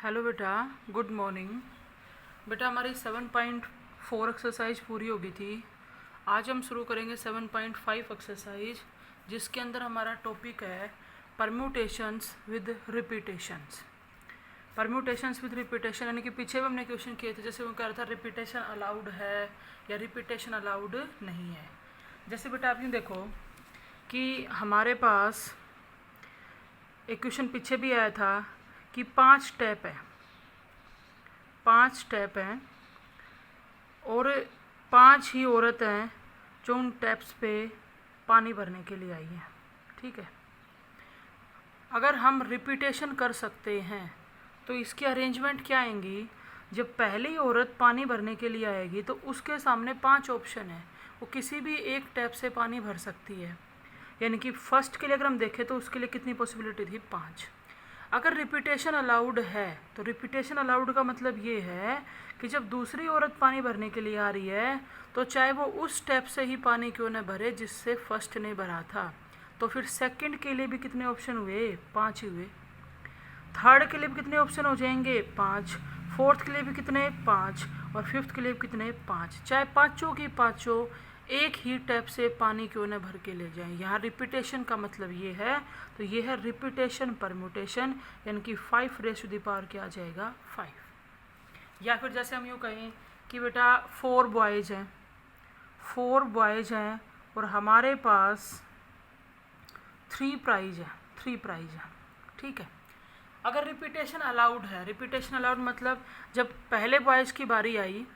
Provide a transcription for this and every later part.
Hello बेटा, good morning. बेटा हमारी 7.4 एक्सरसाइज पूरी हो गई थी। आज हम शुरू करेंगे 7.5 एक्सरसाइज, जिसके अंदर हमारा टॉपिक है permutations with repetitions. Permutations with repetition यानी कि पीछे भी हमने क्वेश्चन किए थे, जैसे वो कह रहा था रिपीटेशन अलाउड है या रिपीटेशन अलाउड नहीं है। जैसे बेटा आप यूँ देखो कि हमारे पास एक क्वेश्चन पीछे भी आया था कि 5 स्टेप है, 5 स्टेप हैं और 5 ही औरत हैं जो उन टैप्स पे पानी भरने के लिए आई हैं। ठीक है, अगर हम रिपीटेशन कर सकते हैं तो इसकी अरेंजमेंट क्या आएंगी। जब पहली औरत पानी भरने के लिए आएगी तो उसके सामने 5 ऑप्शन है, वो किसी भी एक टैप से पानी भर सकती है। यानी कि फर्स्ट के लिए अगर हम देखें तो उसके लिए कितनी पॉसिबिलिटी थी, 5। अगर रिपीटेशन अलाउड है तो रिपीटेशन अलाउड का मतलब ये है कि जब दूसरी औरत पानी भरने के लिए आ रही है तो चाहे वो उस स्टेप से ही पानी क्यों न भरे जिससे फर्स्ट ने भरा था, तो फिर सेकंड के लिए भी कितने ऑप्शन हुए, 5 ही हुए। थर्ड के लिए भी कितने ऑप्शन हो जाएंगे, 5। फोर्थ के लिए भी कितने, 5। और फिफ्थ के लिए भी कितने, 5। चाहे पाँचों की पाँचों एक ही टैप से पानी क्यों न भर के ले जाएं। यहाँ रिपीटेशन का मतलब ये है, तो ये है रिपीटेशन परम्यूटेशन, यानी कि 5 रेज़ टू द पावर क्या आ जाएगा, 5। या फिर जैसे हम यूँ कहें कि बेटा 4 बॉयज़ हैं, 4 बॉयज़ हैं और हमारे पास 3 प्राइज है, 3 प्राइज है। ठीक है, अगर रिपीटेशन अलाउड है, रिपीटेशन अलाउड मतलब जब पहले बॉयज़ की बारी आई,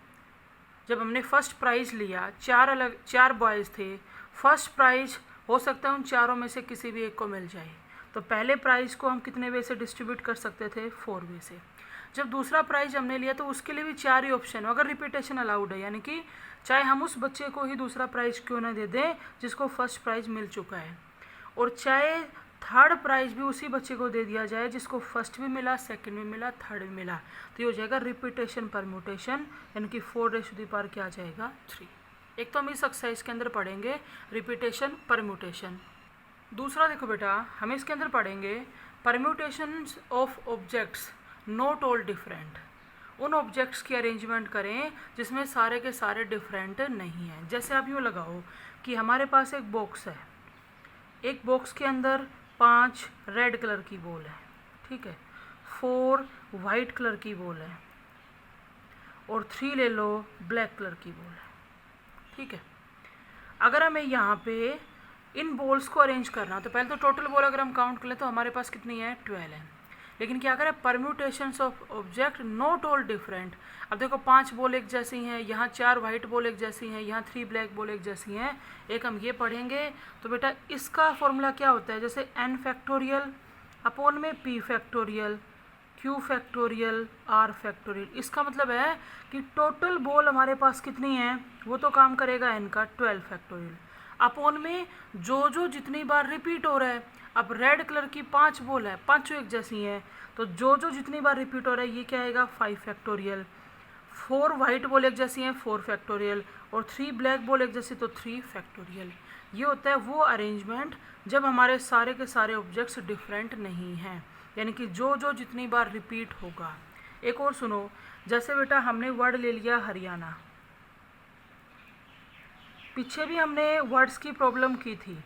जब हमने फर्स्ट प्राइज़ लिया, 4 बॉयज़ थे, फर्स्ट प्राइज़ हो सकता है उन चारों में से किसी भी एक को मिल जाए, तो पहले प्राइज़ को हम कितने वे से डिस्ट्रीब्यूट कर सकते थे, 4 वे से। जब दूसरा प्राइज़ हमने लिया तो उसके लिए भी 4 ही ऑप्शन है, अगर रिपीटेशन अलाउड है, यानी कि चाहे हम उस बच्चे को ही दूसरा प्राइज़ क्यों ना दे दें जिसको फर्स्ट प्राइज़ मिल चुका है, और चाहे थर्ड प्राइज़ भी उसी बच्चे को दे दिया जाए जिसको फर्स्ट भी मिला, सेकंड भी मिला, थर्ड भी मिला, तो ये हो जाएगा रिपीटेशन परम्यूटेशन, यानी कि 4 रेज़ टू द पावर क्या आ जाएगा, 3। एक तो हम इस एक्सरसाइज के अंदर पढ़ेंगे रिपीटेशन परम्यूटेशन। दूसरा देखो बेटा, हम इसके अंदर पढ़ेंगे permutations of objects not all different. उन ऑब्जेक्ट्स की अरेंजमेंट करें जिसमें सारे के सारे डिफरेंट नहीं हैं। जैसे आप यूँ लगाओ कि हमारे पास एक बॉक्स है, एक बॉक्स के अंदर 5 रेड कलर की बॉल है, ठीक है, 4 वाइट कलर की बॉल है और 3 ले लो ब्लैक कलर की बॉल है। ठीक है, अगर हमें यहाँ पे इन बॉल्स को अरेंज करना, तो पहले तो टोटल बॉल अगर हम काउंट कर लें तो हमारे पास कितनी है, 12 है। लेकिन क्या करें, permutations of object not all different. अब देखो 5 बॉल एक जैसी हैं, यहाँ 4 वाइट बॉल एक जैसी हैं, यहाँ 3 ब्लैक बॉल एक जैसी हैं, एक हम ये पढ़ेंगे। तो बेटा इसका फॉर्मूला क्या होता है, जैसे n फैक्टोरियल अपॉन में p factorial, q factorial, r factorial. इसका मतलब है कि टोटल बॉल हमारे पास कितनी है, वो तो काम करेगा n का 12 फैक्टोरियल, अपॉन में जो जो जितनी बार रिपीट हो रहा है। अब रेड कलर की 5 बॉल है, पांचों एक जैसी हैं, तो जो जो जितनी बार रिपीट हो रहा है ये क्या आएगा, 5 फैक्टोरियल। 4 वाइट बॉल एक जैसी हैं, 4 फैक्टोरियल, और 3 ब्लैक बॉल एक जैसी, तो 3 फैक्टोरियल। ये होता है वो अरेंजमेंट जब हमारे सारे के सारे ऑब्जेक्ट्स डिफरेंट नहीं हैं, यानी कि जो जो जितनी बार रिपीट होगा। एक और सुनो, जैसे बेटा हमने वर्ड ले लिया हरियाणा, पीछे भी हमने वर्ड्स की प्रॉब्लम की थी,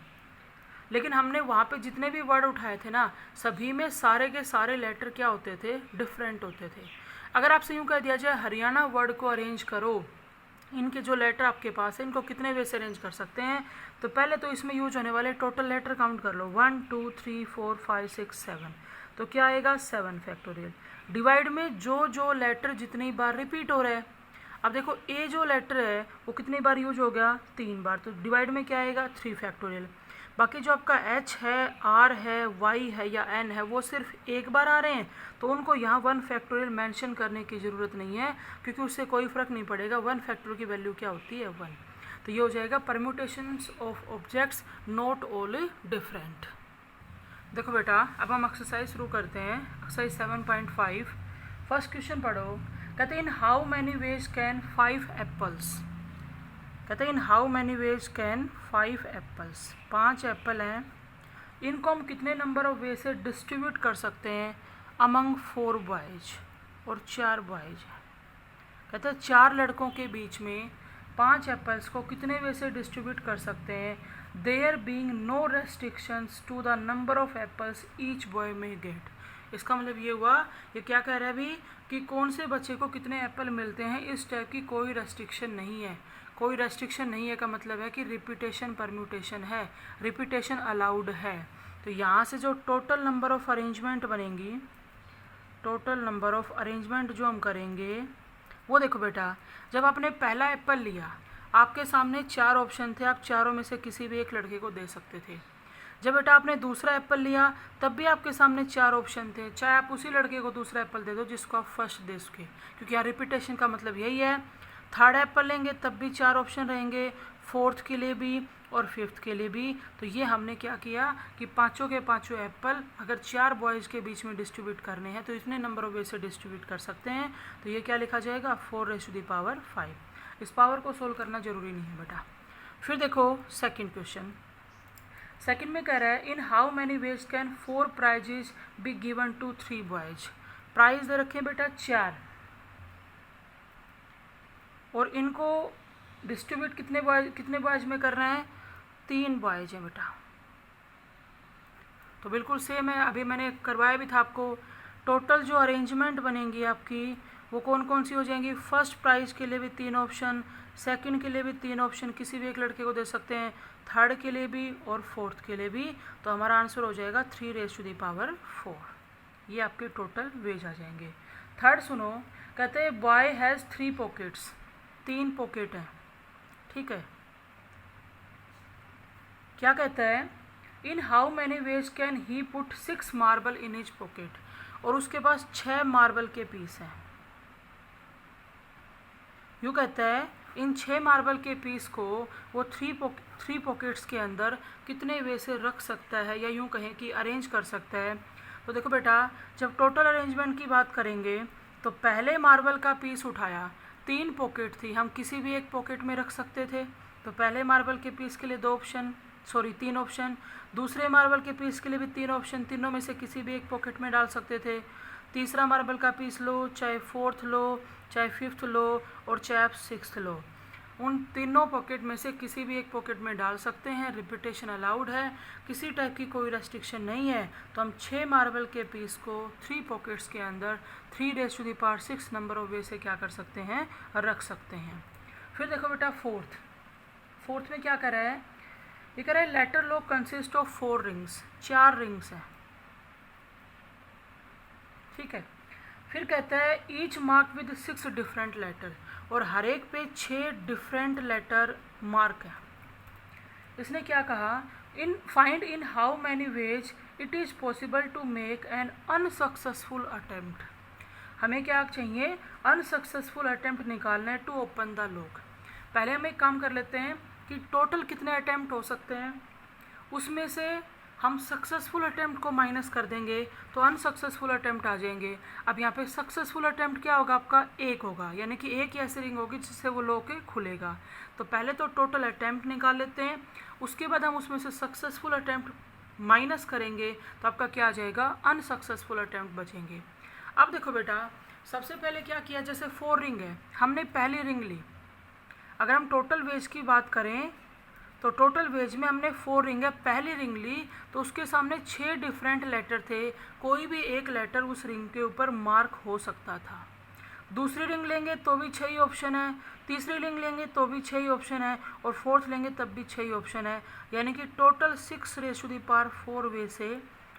लेकिन हमने वहाँ पे जितने भी वर्ड उठाए थे ना, सभी में सारे के सारे लेटर क्या होते थे, डिफरेंट होते थे। अगर आपसे यूँ कह दिया जाए हरियाणा वर्ड को अरेंज करो, इनके जो लेटर आपके पास है इनको कितने वे से अरेंज कर सकते हैं, तो पहले तो इसमें यूज होने वाले टोटल लेटर काउंट कर लो, 1 2 3 4 5 6 7, तो क्या आएगा, 7 फैक्टोरियल। डिवाइड में जो जो लेटर जितनी बार रिपीट हो रहा है, अब देखो ए जो लेटर है वो कितनी बार यूज हो गया, 3 बार, तो डिवाइड में क्या आएगा, 3 फैक्टोरियल। बाकी जो आपका एच है, आर है, वाई है या एन है, वो सिर्फ एक बार आ रहे हैं, तो उनको यहाँ 1 फैक्टोरियल मेंशन करने की ज़रूरत नहीं है, क्योंकि उससे कोई फ़र्क नहीं पड़ेगा, 1 फैक्टोरियल की वैल्यू क्या होती है, 1। तो ये हो जाएगा permutations of objects not all different. देखो बेटा अब हम एक्सरसाइज शुरू करते हैं, एक्सरसाइज 7.5। फर्स्ट क्वेश्चन पढ़ो, कहते हैं in how many ways can 5 apples, कहते हैं in how many ways can 5 apples, 5 Apple हैं, इनको हम कितने नंबर ऑफ वे से डिस्ट्रीब्यूट कर सकते हैं अमंग 4 बॉयज, और 4 बॉयज हैं। कहते हैं 4 लड़कों के बीच में 5 एप्पल्स को कितने वे से डिस्ट्रीब्यूट कर सकते हैं, there being no restrictions to the number of apples each boy may get. इसका मतलब ये हुआ, ये क्या कह रहा है अभी, कि कौन से बच्चे को कितने एप्पल मिलते हैं, इस टाइप की कोई रेस्ट्रिक्शन नहीं है। कोई रेस्ट्रिक्शन नहीं है का मतलब है कि रिपीटेशन परम्यूटेशन है, रिपीटेशन अलाउड है। तो यहाँ से जो टोटल नंबर ऑफ अरेंजमेंट बनेंगी, टोटल नंबर ऑफ अरेंजमेंट जो हम करेंगे वो देखो बेटा, जब आपने पहला एप्पल लिया आपके सामने 4 ऑप्शन थे, आप चारों में से किसी भी एक लड़के को दे सकते थे। जब बेटा आपने दूसरा एप्पल लिया तब भी आपके सामने 4 ऑप्शन थे, चाहे आप उसी लड़के को दूसरा एप्पल दे दो जिसको आप फर्स्ट दे सके, क्योंकि यहाँ रिपीटेशन का मतलब यही है। थर्ड एप्पल लेंगे तब भी 4 ऑप्शन रहेंगे, फोर्थ के लिए भी और फिफ्थ के लिए भी। तो ये हमने क्या किया कि पाँचों के पाँचों एप्पल अगर 4 बॉयज़ के बीच में डिस्ट्रीब्यूट करने हैं तो इतने नंबर ऑफ वे से डिस्ट्रीब्यूट कर सकते हैं। तो ये क्या लिखा जाएगा, 4⁵5। इस पावर को सोल्व करना जरूरी नहीं है बेटा। फिर देखो सेकंड क्वेश्चन, सेकंड में कह रहा है in how many ways can 4 prizes be given to 3 boys. Prize दे रखे हैं बेटा 4, और इनको डिस्ट्रीब्यूट कितने बॉयज में कर रहे हैं, 3 बॉयज हैं बेटा। तो बिल्कुल सेम है, अभी मैंने करवाया भी था आपको। टोटल जो अरेंजमेंट बनेंगी आपकी वो कौन कौन सी हो जाएंगी, फर्स्ट प्राइज के लिए भी 3 ऑप्शन, सेकंड के लिए भी 3 ऑप्शन, किसी भी एक लड़के को दे सकते हैं, थर्ड के लिए भी और फोर्थ के लिए भी। तो हमारा आंसर हो जाएगा 3⁴। ये आपके टोटल वेज आ जाएंगे। थर्ड सुनो, कहते हैं बॉय हैज़ 3 पॉकेट्स, 3 पॉकेट हैं, ठीक है। क्या कहता है, in how many ways can he put 6 marble in his pocket, और उसके पास 6 मार्बल के पीस हैं। यूँ कहता है इन 6 मार्बल के पीस को वो 3 पॉकेट्स के अंदर कितने वे से रख सकता है, या यूँ कहें कि अरेंज कर सकता है। तो देखो बेटा, जब टोटल अरेंजमेंट की बात करेंगे तो पहले मार्बल का पीस उठाया, 3 पॉकेट थी, हम किसी भी एक पॉकेट में रख सकते थे। तो पहले मार्बल के पीस के लिए 3 ऑप्शन, दूसरे मार्बल के पीस के लिए भी 3 ऑप्शन, तीनों में से किसी भी एक पॉकेट में डाल सकते थे। तीसरा मार्बल का पीस लो, चाहे फोर्थ लो, चाहे फिफ्थ लो, और चाहे आप 6th लो, उन तीनों पॉकेट में से किसी भी एक पॉकेट में डाल सकते हैं। रिपीटेशन अलाउड है, किसी टाइप की कोई रेस्ट्रिक्शन नहीं है। तो हम 6 मार्बल के पीस को 3 पॉकेट्स के अंदर 3⁶ नंबर ऑफ वे से क्या कर सकते हैं, रख सकते हैं। फिर देखो बेटा फोर्थ में क्या कर रहा है, ये कह रहा है letter lock consist of 4 rings, 4 rings हैं, ठीक है। फिर कहता है each mark with 6 different letter, और हर एक पे 6 डिफरेंट लेटर मार्क है। इसने क्या कहा, find in how many ways it is possible to make an unsuccessful attempt. हमें क्या चाहिए, अनसक्सेसफुल अटेम्प्ट निकालना है टू ओपन द लॉक। पहले हम एक काम कर लेते हैं कि टोटल कितने अटेम्प्ट हो सकते हैं, उसमें से हम सक्सेसफुल अटेम्प्ट को माइनस कर देंगे तो अनसक्सेसफुल अटेम्प्ट आ जाएंगे। अब यहाँ पे सक्सेसफुल अटेम्प्ट क्या होगा, आपका 1 होगा, यानी कि एक ही ऐसी रिंग होगी जिससे वो लॉक खुलेगा। तो पहले तो टोटल अटेम्प्ट निकाल लेते हैं, उसके बाद हम उसमें से सक्सेसफुल अटेम्प्ट माइनस करेंगे तो आपका क्या आ जाएगा, अनसक्सेसफुल अटेम्प्ट बचेंगे। अब देखो बेटा, सबसे पहले क्या किया, जैसे 4 रिंग है, हमने पहली रिंग ली। अगर हम टोटल वेज की बात करें तो टोटल वेज में हमने 4 रिंग है, पहली रिंग ली तो उसके सामने 6 डिफरेंट लेटर थे, कोई भी एक लेटर उस रिंग के ऊपर मार्क हो सकता था। दूसरी रिंग लेंगे तो भी 6 ही ऑप्शन है, तीसरी रिंग लेंगे तो भी 6 ही ऑप्शन है, और फोर्थ लेंगे तब भी 6 ही ऑप्शन है। यानी कि टोटल 6⁴ वे से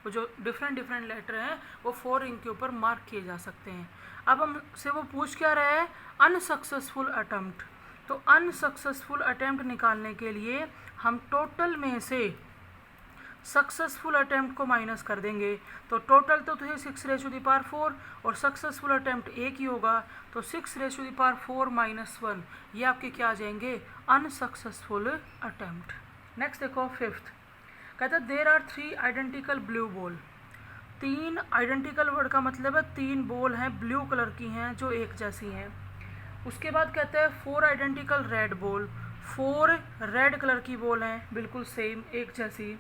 वो जो डिफरेंट लेटर हैं वो 4 रिंग के ऊपर मार्क किए जा सकते हैं। अब हमसे वो पूछ क्या रहा है, अनसक्सेसफुल अटेम्प्ट। तो अनसक्सेसफुल अटेम्प्ट निकालने के लिए हम टोटल में से सक्सेसफुल अटेम्प्ट को माइनस कर देंगे। तो टोटल तो थे 6⁴ और सक्सेसफुल अटेम्प्ट 1 ही होगा, तो 6⁴ - 1 ये आपके क्या आ जाएंगे, अनसक्सेसफुल अटेम्प्ट। नेक्स्ट देखो फिफ्थ, कहता है there are 3 identical blue ball. 3 identical word का मतलब है 3 बॉल हैं, ब्लू कलर की हैं, जो एक जैसी हैं। उसके बाद कहता है 4 identical red ball, 4 red colour की बॉल हैं, बिल्कुल सेम एक जैसी।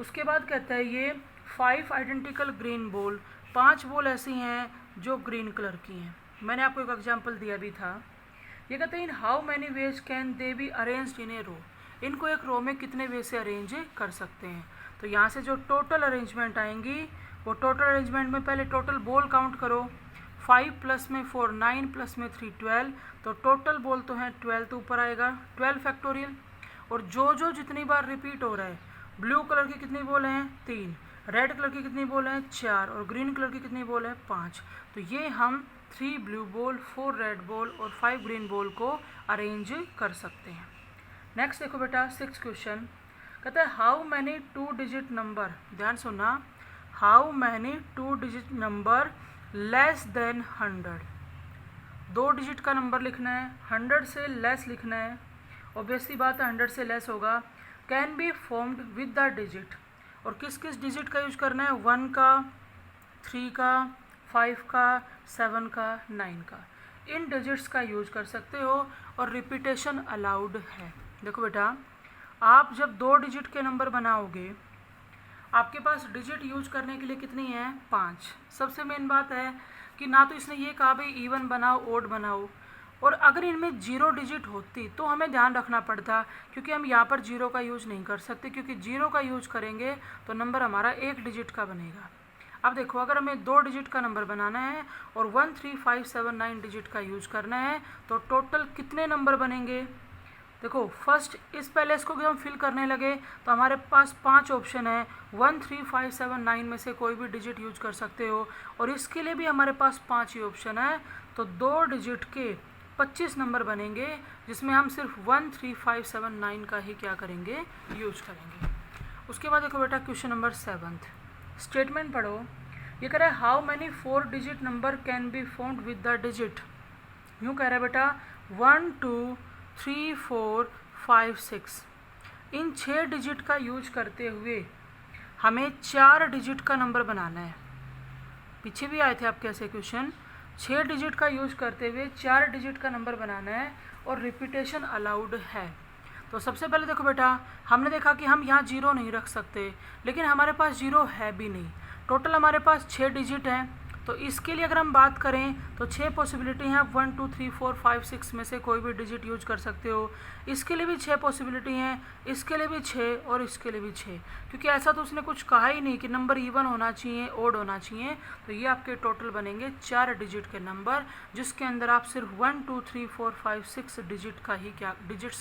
उसके बाद कहता है ये 5 आइडेंटिकल ग्रीन बॉल, 5 बॉल ऐसी हैं जो ग्रीन कलर की हैं। मैंने आपको एक एग्जांपल दिया भी था। ये कहते हैं in how many ways can they be arranged in a row. इनको एक रो में कितने वे से अरेंज कर सकते हैं। तो यहाँ से जो टोटल अरेंजमेंट आएंगी वो टोटल अरेंजमेंट में पहले टोटल बॉल काउंट करो। 5 प्लस में 4 9 प्लस में 3 12, तो टोटल बॉल तो है 12, तो ऊपर आएगा 12 फैक्टोरियल। और जो जितनी बार रिपीट हो रहा है, ब्लू कलर की कितनी बॉल हैं 3, रेड कलर की कितनी बॉल हैं 4 और ग्रीन कलर की कितनी बॉल है 5। तो ये हम 3 ब्लू बॉल 4 रेड बॉल और 5 ग्रीन बॉल को अरेंज कर सकते हैं। नेक्स्ट देखो बेटा 6 क्वेश्चन कहता है हाउ मैनी 2 डिजिट नंबर, ध्यान सुनना, how many 2 digit number less than 100। 2 digit का नंबर लिखना है, 100 से लेस लिखना है। ऑब्वियसली बात है 100 से लेस होगा। Can be formed with the digit, और किस किस डिजिट का यूज करना है, 1 का, 3 का, 5 का, 7 का, 9 का। इन डिजिट्स का यूज कर सकते हो और रिपीटेशन अलाउड है। देखो बेटा, आप जब 2 डिजिट के नंबर बनाओगे, आपके पास डिजिट यूज करने के लिए कितनी है 5। सबसे मेन बात है कि ना तो इसने ये कहा भाई इवन बनाओ ओड बनाओ, और अगर इनमें 0 डिजिट होती तो हमें ध्यान रखना पड़ता, क्योंकि हम यहाँ पर 0 का यूज नहीं कर सकते, क्योंकि 0 का यूज करेंगे तो नंबर हमारा 1 डिजिट का बनेगा। अब देखो, अगर हमें 2 डिजिट का नंबर बनाना है और 1 3 5 7 9 डिजिट का यूज करना है, तो टोटल कितने नंबर बनेंगे। देखो फर्स्ट इस पैलेस को जब हम फिल करने लगे तो हमारे पास 5 ऑप्शन है, 1 3 5 7 9 में से कोई भी डिजिट यूज कर सकते हो, और इसके लिए भी हमारे पास 5 ही ऑप्शन है। तो 2 डिजिट के 25 नंबर बनेंगे, जिसमें हम सिर्फ 1 3 5 7 9 का ही क्या करेंगे, यूज करेंगे। उसके बाद देखो बेटा क्वेश्चन नंबर 7, स्टेटमेंट पढ़ो। ये कह रहा है how many 4 digit number can be found with the digit. यूँ कह रहा है बेटा 1 2 3 4 5 6। इन 6 डिजिट का यूज करते हुए हमें 4 डिजिट का नंबर बनाना है। पीछे भी आए थे आपके ऐसे क्वेश्चन। 6 डिजिट का यूज करते हुए 4 डिजिट का नंबर बनाना है और रिपीटेशन अलाउड है। तो सबसे पहले देखो बेटा, हमने देखा कि हम यहाँ 0 नहीं रख सकते, लेकिन हमारे पास 0 है भी नहीं। टोटल हमारे पास 6 डिजिट हैं, तो इसके लिए अगर हम बात करें तो 6 पॉसिबिलिटी हैं। 1 2 3 4 5 6 में से कोई भी डिजिट यूज कर सकते हो। इसके लिए भी 6 पॉसिबिलिटी हैं, इसके लिए भी 6 और इसके लिए भी 6, क्योंकि ऐसा तो उसने कुछ कहा ही नहीं कि नंबर इवन होना चाहिए ओड होना चाहिए। तो ये आपके टोटल बनेंगे 4 डिजिट के नंबर, जिसके अंदर आप सिर्फ 1 2 3 4 5 6 डिजिट्स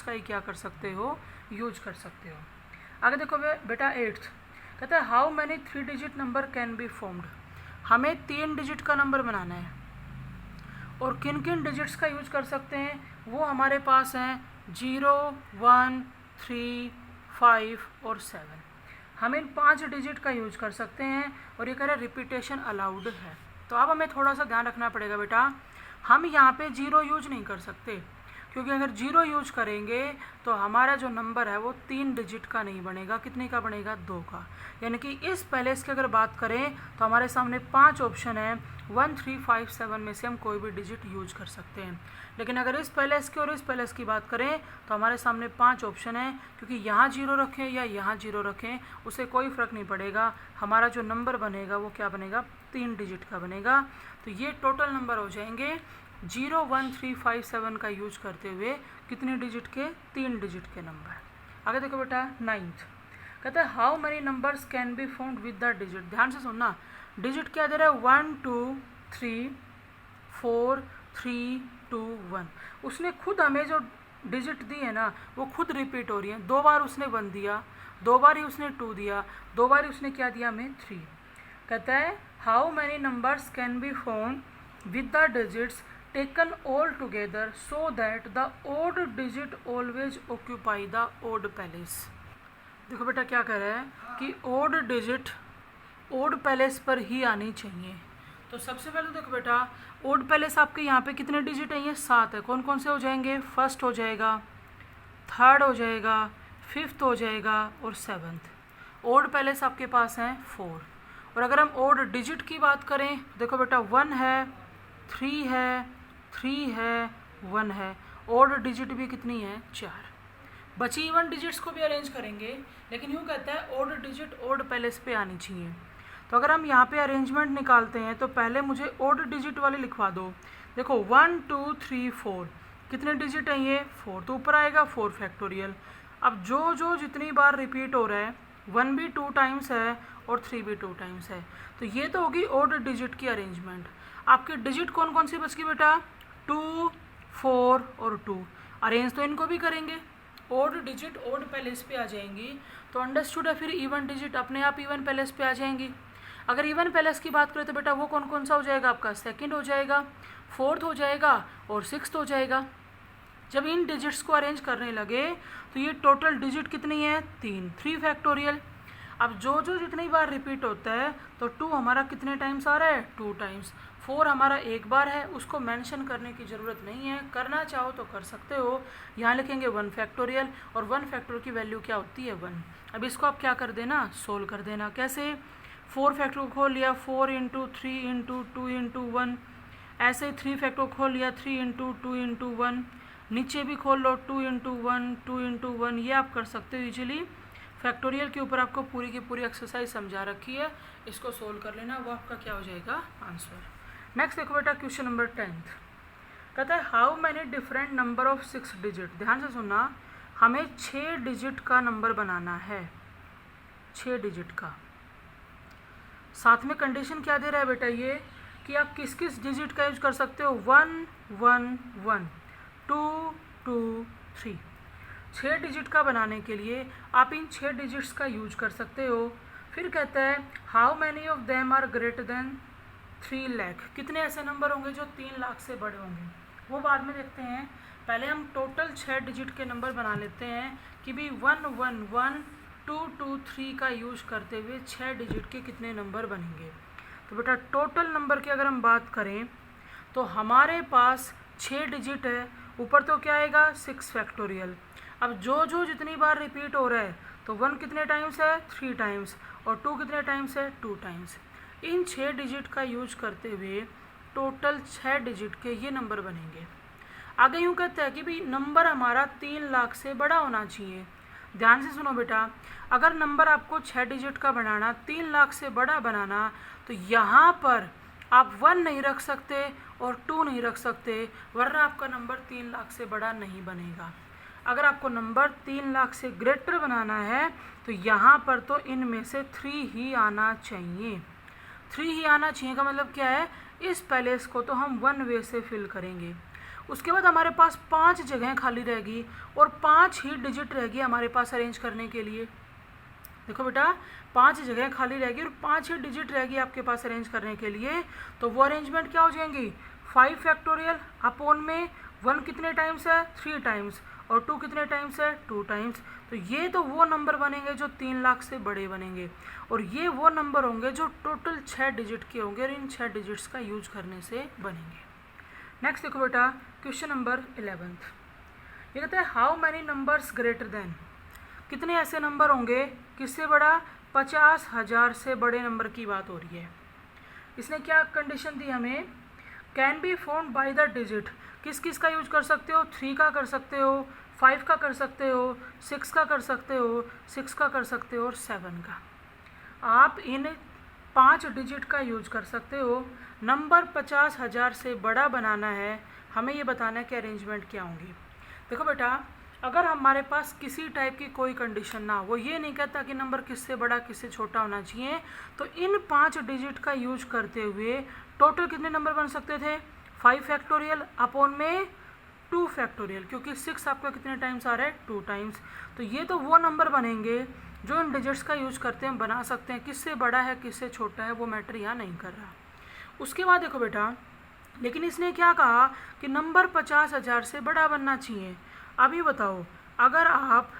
का ही क्या कर सकते हो, यूज कर सकते हो। आगे देखो बेटा 8th कहता है how many 3 digit number can be formed. हमें 3 डिजिट का नंबर बनाना है, और किन किन डिजिट्स का यूज कर सकते हैं वो हमारे पास हैं 0 1 3 5 और 7। हम इन 5 डिजिट का यूज कर सकते हैं, और ये कह रहे हैं रिपीटेशन अलाउड है। तो अब हमें थोड़ा सा ध्यान रखना पड़ेगा बेटा, हम यहाँ पे 0 यूज नहीं कर सकते, क्योंकि अगर 0 यूज करेंगे तो हमारा जो नंबर है वो 3 डिजिट का नहीं बनेगा। कितने का बनेगा, 2 का। यानी कि इस पैलेस की अगर बात करें तो हमारे सामने 5 ऑप्शन है, 1 3 5 7 में से हम कोई भी डिजिट यूज कर सकते हैं। लेकिन अगर इस पैलेस की और इस पैलेस की बात करें तो हमारे सामने 5 ऑप्शन है, क्योंकि यहाँ 0 रखें या यहाँ 0 रखें उससे कोई फ़र्क नहीं पड़ेगा। हमारा जो नंबर बनेगा वो क्या बनेगा, 3 डिजिट का बनेगा। तो ये टोटल नंबर हो जाएंगे 0 1 3 5 7 का यूज करते हुए कितने डिजिट के, 3 डिजिट के नंबर। आगे देखो बेटा 9th कहता है how many numbers can be found with the digit. ध्यान से सुनना, डिजिट क्या दे रहा है, 1 2 3 4 3 2 1। उसने खुद हमें जो डिजिट दी है ना वो खुद रिपीट हो रही है। 2 बार उसने 1 दिया, 2 बार ही उसने 2 दिया, 2 बार ही उसने क्या दिया हमें, 3। कहता है how many numbers can be found with the digits taken all together so that the odd digit always occupy the odd palace। देखो बेटा क्या कह रहा है कि ओड डिजिट ओड पैलेस पर ही आनी चाहिए। तो सबसे पहले देखो बेटा, ओड पैलेस आपके यहाँ पे कितने डिजिट हैं, ये 7 है। कौन कौन से हो जाएंगे, फर्स्ट हो जाएगा, थर्ड हो जाएगा, फिफ्थ हो जाएगा और 7th। ओड पैलेस आपके पास हैं 4। और अगर हम ओड डिजिट की बात करें, देखो बेटा 1 है, 3 है, 3 है, 1 है। ओड डिजिट भी कितनी है, 4। बची इवन डिजिट्स को भी अरेंज करेंगे, लेकिन यूँ कहता है ओड डिजिट ओड पैलेस पे आनी चाहिए। तो अगर हम यहाँ पे अरेंजमेंट निकालते हैं तो पहले मुझे ओड डिजिट वाले लिखवा दो। देखो 1 2 3 4 कितने डिजिट हैं ये 4, तो ऊपर आएगा 4 फैक्टोरियल। अब जो जितनी बार रिपीट हो रहा है 1 भी 2 टाइम्स है और 3 भी 2 टाइम्स है, तो ये तो होगी ओड डिजिट की अरेंजमेंट। आपके डिजिट कौन कौन सी बच गई बेटा 2 4 और 2। अरेंज तो इनको भी करेंगे, ओड डिजिट ओड पैलेस पे आ जाएंगी, तो अंडरस्टूड है फिर इवन डिजिट अपने आप इवन पैलेस पे आ जाएंगी। अगर इवन पैलेस की बात करें तो बेटा वो कौन कौन सा हो जाएगा आपका सेकंड हो जाएगा, फोर्थ हो जाएगा और सिक्स्थ हो जाएगा। जब इन डिजिट्स को अरेंज करने लगे तो ये टोटल डिजिट कितनी है 3 फैक्टोरियल। अब जो जितनी बार रिपीट होता है तो 2 हमारा कितने टाइम्स आ रहा है 2 टाइम्स, 4 हमारा एक बार है, उसको मेंशन करने की ज़रूरत नहीं है, करना चाहो तो कर सकते हो। यहाँ लिखेंगे 1 फैक्टोरियल और 1 फैक्टोरियल की वैल्यू क्या होती है 1। अब इसको आप क्या कर देना सोल्व कर देना। कैसे 4 फैक्टर को खोल लिया 4 इंटू 3 इंटू 2 इंटू 1, ऐसे 3 फैक्टर को खोल लिया 3 इंटू 2 इंटू 1, नीचे भी खोल लो 2 इंटू 1 2 इंटू 1, ये आप कर सकते हो इजीली। फैक्टोरियल के ऊपर आपको पूरी की पूरी एक्सरसाइज समझा रखी है, इसको सोल्व कर लेना, वो आपका क्या हो जाएगा आंसर। नेक्स्ट देखो बेटा क्वेश्चन नंबर 10 कहता है how many different number of 6 digit. ध्यान से सुनना, हमें 6 डिजिट का नंबर बनाना है, 6 डिजिट का। साथ में कंडीशन क्या दे रहा है बेटा ये कि आप किस किस डिजिट का यूज कर सकते हो 1 1 1 2 2 3। 6 डिजिट का बनाने के लिए आप इन 6 डिजिट्स का यूज कर सकते हो। फिर कहता है how many of them are greater than 3 lakh. कितने ऐसे नंबर होंगे जो 3 लाख से बड़े होंगे, वो बाद में देखते हैं। पहले हम टोटल 6 डिजिट के नंबर बना लेते हैं कि भी 1 1 1 2 2 3 का यूज करते हुए 6 डिजिट के कितने नंबर बनेंगे। तो बेटा टोटल नंबर की अगर हम बात करें तो हमारे पास 6 डिजिट है, ऊपर तो क्या आएगा 6 फैक्टोरियल। अब जो जितनी बार रिपीट हो रहा है तो 1 कितने टाइम्स है 3 टाइम्स और 2 कितने टाइम्स है 2 टाइम्स। इन 6 डिजिट का यूज करते हुए टोटल 6 डिजिट के ये नंबर बनेंगे। आगे यूँ कहते हैं कि भाई नंबर हमारा 3 लाख से बड़ा होना चाहिए। ध्यान से सुनो बेटा, अगर नंबर आपको 6 डिजिट का बनाना 3 लाख से बड़ा बनाना तो यहाँ पर आप 1 नहीं रख सकते और 2 नहीं रख सकते, वरना आपका नंबर 3 लाख से बड़ा नहीं बनेगा। अगर आपको नंबर 3 लाख से ग्रेटर बनाना है तो यहाँ पर तो इनमें से 3 ही आना चाहिए। 3 ही आना चाहिए का मतलब क्या है, इस पैलेस को तो हम 1 वे से फिल करेंगे। उसके बाद हमारे पास 5 जगह खाली रहेगी और 5 ही डिजिट रहेगी हमारे पास अरेंज करने के लिए। देखो बेटा 5 जगह खाली रहेगी और 5 ही डिजिट रहेगी आपके पास अरेंज करने के लिए, तो वो अरेंजमेंट क्या हो जाएंगी 5 फैक्टोरियल अपॉन में 1 कितने टाइम्स है 3 टाइम्स और 2 कितने टाइम्स है 2 टाइम्स। तो ये तो वो नंबर बनेंगे जो 3 लाख से बड़े बनेंगे और ये वो नंबर होंगे जो टोटल 6 डिजिट के होंगे और इन 6 डिजिट्स का यूज करने से बनेंगे। नेक्स्ट देखो बेटा क्वेश्चन नंबर 11 ये कहता है how many numbers greater than. कितने ऐसे नंबर होंगे किससे बड़ा 50,000 से बड़े नंबर की बात हो रही है। इसने क्या कंडीशन दी हमें, can be found by the digit. किस किस का यूज कर सकते हो 3 का कर सकते हो, 5 का कर सकते हो, 6 का कर सकते हो, 6 का कर सकते हो और 7 का। आप इन 5 डिजिट का यूज कर सकते हो। नंबर 50,000 से बड़ा बनाना है, हमें ये बताना है कि अरेंजमेंट क्या होंगी। देखो बेटा अगर हमारे पास किसी टाइप की कोई कंडीशन ना हो, वो ये नहीं कहता कि नंबर किससे बड़ा किससे छोटा होना चाहिए, तो इन 5 डिजिट का यूज करते हुए टोटल कितने नंबर बन सकते थे 5 फैक्टोरियल अपॉन में 2 फैक्टोरियल, क्योंकि 6 आपका कितने टाइम्स आ रहा है 2 टाइम्स। तो ये तो वो नंबर बनेंगे जो इन डिजिट्स का यूज करते हैं बना सकते हैं, किससे बड़ा है किससे छोटा है वो मैटर यहाँ नहीं कर रहा। उसके बाद देखो बेटा लेकिन इसने क्या कहा कि नंबर 50,000 से बड़ा बनना चाहिए। अभी बताओ अगर आप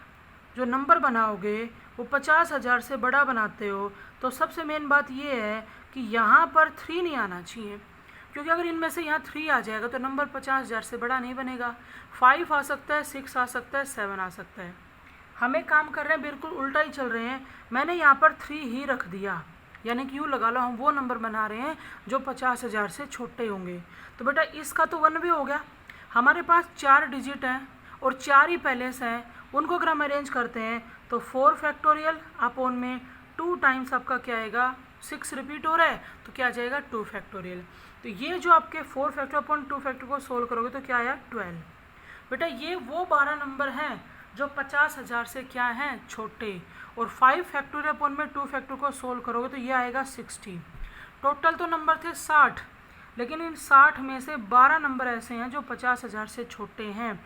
जो नंबर बनाओगे वो 50,000 से बड़ा बनाते हो तो सबसे मेन बात ये है कि यहाँ पर 3 नहीं आना चाहिए, क्योंकि अगर इनमें से यहाँ 3 आ जाएगा तो नंबर 50,000 से बड़ा नहीं बनेगा। 5 आ सकता है, 6 आ सकता है, 7 आ सकता है। हमें काम कर रहे हैं बिल्कुल उल्टा ही चल रहे हैं। मैंने यहाँ पर 3 ही रख दिया, यानी कि यूँ लगा लो हम वो नंबर बना रहे हैं जो 50,000 से छोटे होंगे। तो बेटा इसका तो 1 भी हो गया। हमारे पास 4 डिजिट हैं और 4 ही पैलेस हैं, उनको अगर हम अरेंज करते हैं तो 4 फैक्टोरियल अपॉन में 2 टाइम्स आपका क्या आएगा 6 रिपीट हो रहा है तो क्या आ जाएगा 2 फैक्टोरियल। तो ये जो आपके 4 फैक्टर अपॉन 2 फैक्टर को सोल्व करोगे तो क्या आया 12। बेटा ये वो 12 नंबर हैं जो 50,000 से क्या हैं छोटे, और 5 फैक्टोरियल अपॉन में 2 फैक्टर को सोल्व करोगे तो ये आएगा 60। टोटल तो नंबर थे 60, लेकिन इन 60 में से 12 नंबर ऐसे हैं जो 50,000 से छोटे हैं।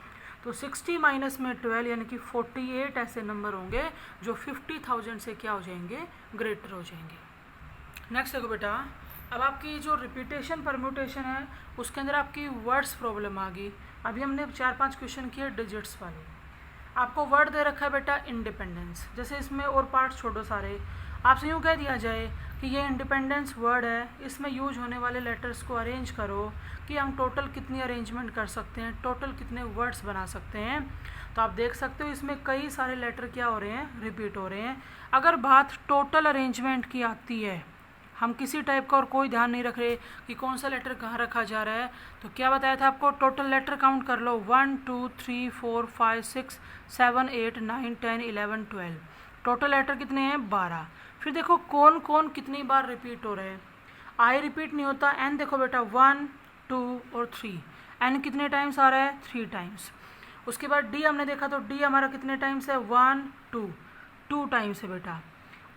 तो 60 माइनस में 12 यानी कि 48 ऐसे नंबर होंगे जो 50,000 से क्या हो जाएंगे, ग्रेटर हो जाएंगे। नेक्स्ट देखो बेटा, अब आपकी जो रिपीटेशन परम्यूटेशन है उसके अंदर आपकी वर्ड्स प्रॉब्लम आ गई। अभी हमने 4-5 क्वेश्चन किए डिजिट्स वाले। आपको वर्ड दे रखा है बेटा इंडिपेंडेंस, जैसे इसमें और पार्ट्स छोड़ो सारे, आपसे यूँ कह दिया जाए कि ये इंडिपेंडेंस वर्ड है, इसमें यूज होने वाले लेटर्स को अरेंज करो कि हम टोटल कितनी अरेंजमेंट कर सकते हैं, टोटल कितने वर्ड्स बना सकते हैं। तो आप देख सकते हो इसमें कई सारे लेटर क्या हो रहे हैं, रिपीट हो रहे हैं। अगर बात टोटल अरेंजमेंट की आती है, हम किसी टाइप का और कोई ध्यान नहीं रख रहे कि कौन सा लेटर कहाँ रखा जा रहा है, तो क्या बताया था आपको, टोटल लेटर काउंट कर लो 1 2 3 4 5 6 7 8 9 10 11 12। टोटल लेटर कितने हैं 12। फिर देखो कौन कौन कितनी बार रिपीट हो रहे हैं। आई रिपीट नहीं होता, एन देखो बेटा 1 2 और 3, एन कितने टाइम्स आ रहा है 3 टाइम्स। उसके बाद डी हमने देखा तो डी हमारा कितने टाइम्स है 1 2 टाइम्स है बेटा।